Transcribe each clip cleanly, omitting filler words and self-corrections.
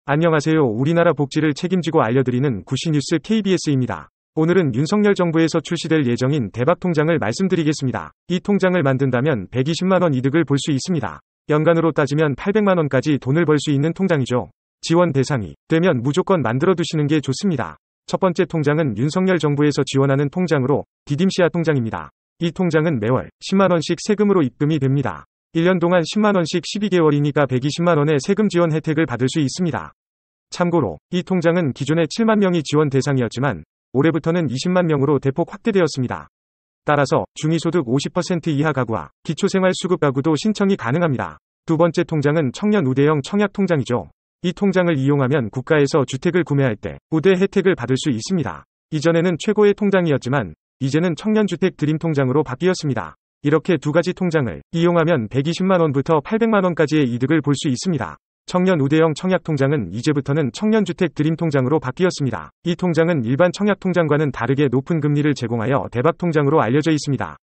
안녕하세요. 우리나라 복지를 책임지고 알려드리는 구시뉴스 KBS입니다. 오늘은 윤석열 정부에서 출시될 예정인 대박통장을 말씀드리겠습니다. 이 통장을 만든다면 120만원 이득을 볼 수 있습니다. 연간으로 따지면 800만원까지 돈을 벌 수 있는 통장이죠. 지원 대상이 되면 무조건 만들어두시는 게 좋습니다. 첫 번째 통장은 윤석열 정부에서 지원하는 통장으로 디딤시아 통장입니다. 이 통장은 매월 10만원씩 세금으로 입금이 됩니다. 1년 동안 10만원씩 12개월이니까 120만원의 세금 지원 혜택을 받을 수 있습니다. 참고로 이 통장은 기존에 7만 명이 지원 대상이었지만 올해부터는 20만 명으로 대폭 확대되었습니다. 따라서 중위소득 50% 이하 가구와 기초생활수급 가구도 신청이 가능합니다. 두 번째 통장은 청년 우대형 청약통장이죠. 이 통장을 이용하면 국가에서 주택을 구매할 때 우대 혜택을 받을 수 있습니다. 이전에는 최고의 통장이었지만 이제는 청년주택 드림통장으로 바뀌었습니다. 이렇게 두 가지 통장을 이용하면 120만원부터 800만원까지의 이득을 볼 수 있습니다. 청년 우대형 청약통장은 이제부터는 청년주택 드림통장으로 바뀌었습니다. 이 통장은 일반 청약통장과는 다르게 높은 금리를 제공하여 대박통장으로 알려져 있습니다.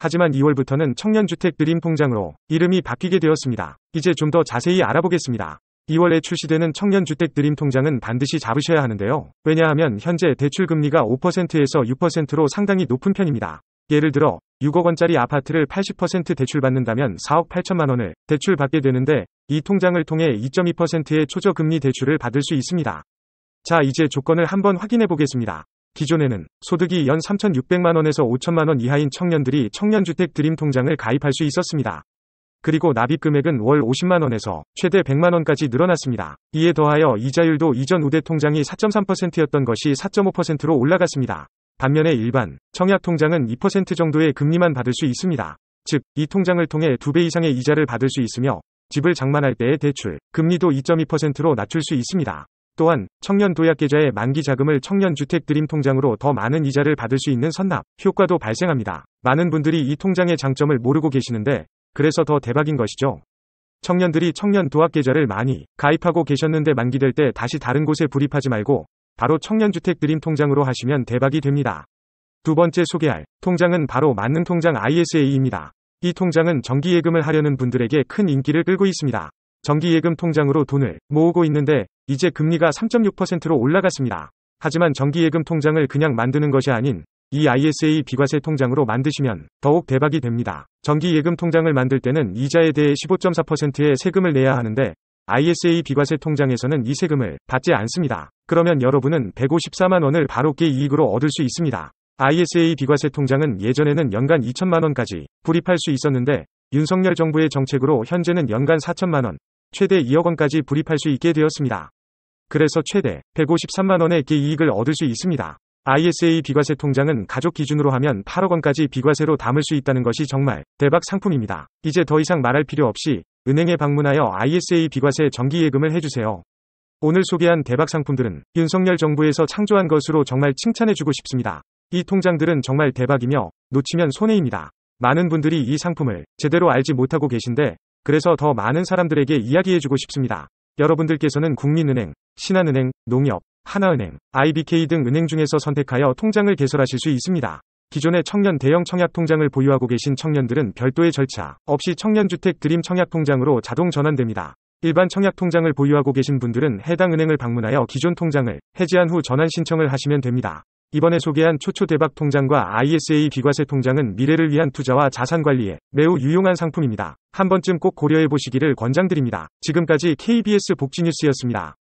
하지만 2월부터는 청년주택 드림통장으로 이름이 바뀌게 되었습니다. 이제 좀 더 자세히 알아보겠습니다. 2월에 출시되는 청년주택 드림통장은 반드시 잡으셔야 하는데요. 왜냐하면 현재 대출금리가 5%에서 6%로 상당히 높은 편입니다. 예를 들어 6억 원짜리 아파트를 80% 대출받는다면 4억 8천만 원을 대출받게 되는데 이 통장을 통해 2.2%의 초저금리 대출을 받을 수 있습니다. 자, 이제 조건을 한번 확인해 보겠습니다. 기존에는 소득이 연 3,600만 원에서 5천만 원 이하인 청년들이 청년주택 드림통장을 가입할 수 있었습니다. 그리고 납입 금액은 월 50만 원에서 최대 100만 원까지 늘어났습니다. 이에 더하여 이자율도 이전 우대 통장이 4.3%였던 것이 4.5%로 올라갔습니다. 반면에 일반 청약통장은 2% 정도의 금리만 받을 수 있습니다. 즉, 이 통장을 통해 2배 이상의 이자를 받을 수 있으며 집을 장만할 때의 대출 금리도 2.2%로 낮출 수 있습니다. 또한 청년 도약계좌의 만기 자금을 청년주택 드림통장으로 더 많은 이자를 받을 수 있는 선납 효과도 발생합니다. 많은 분들이 이 통장의 장점을 모르고 계시는데 그래서 더 대박인 것이죠. 청년들이 청년 도약계좌를 많이 가입하고 계셨는데 만기될 때 다시 다른 곳에 불입하지 말고 바로 청년주택 드림통장으로 하시면 대박이 됩니다. 두 번째 소개할 통장은 바로 만능통장 ISA입니다. 이 통장은 정기예금을 하려는 분들에게 큰 인기를 끌고 있습니다. 정기예금 통장으로 돈을 모으고 있는데 이제 금리가 3.6%로 올라갔습니다. 하지만 정기예금 통장을 그냥 만드는 것이 아닌 이 ISA 비과세 통장으로 만드시면 더욱 대박이 됩니다. 정기예금 통장을 만들 때는 이자에 대해 15.4%의 세금을 내야 하는데 ISA 비과세 통장에서는 이 세금을 받지 않습니다. 그러면 여러분은 154만 원을 바로 깨 이익으로 얻을 수 있습니다. ISA 비과세 통장은 예전에는 연간 2천만 원까지 불입할 수 있었는데 윤석열 정부의 정책으로 현재는 연간 4천만 원, 최대 2억 원까지 불입할 수 있게 되었습니다. 그래서 최대 153만 원의 깨 이익을 얻을 수 있습니다. ISA 비과세 통장은 가족 기준으로 하면 8억 원까지 비과세로 담을 수 있다는 것이 정말 대박 상품입니다. 이제 더 이상 말할 필요 없이 은행에 방문하여 ISA 비과세 정기예금을 해주세요. 오늘 소개한 대박 상품들은 윤석열 정부에서 창조한 것으로 정말 칭찬해주고 싶습니다. 이 통장들은 정말 대박이며 놓치면 손해입니다. 많은 분들이 이 상품을 제대로 알지 못하고 계신데 그래서 더 많은 사람들에게 이야기해주고 싶습니다. 여러분들께서는 국민은행, 신한은행, 농협, 하나은행, IBK 등 은행 중에서 선택하여 통장을 개설하실 수 있습니다. 기존의 청년 대형 청약통장을 보유하고 계신 청년들은 별도의 절차 없이 청년주택 드림 청약통장으로 자동 전환됩니다. 일반 청약통장을 보유하고 계신 분들은 해당 은행을 방문하여 기존 통장을 해지한 후 전환 신청을 하시면 됩니다. 이번에 소개한 초초대박 통장과 ISA 비과세 통장은 미래를 위한 투자와 자산 관리에 매우 유용한 상품입니다. 한 번쯤 꼭 고려해 보시기를 권장드립니다. 지금까지 KBS 복지뉴스였습니다.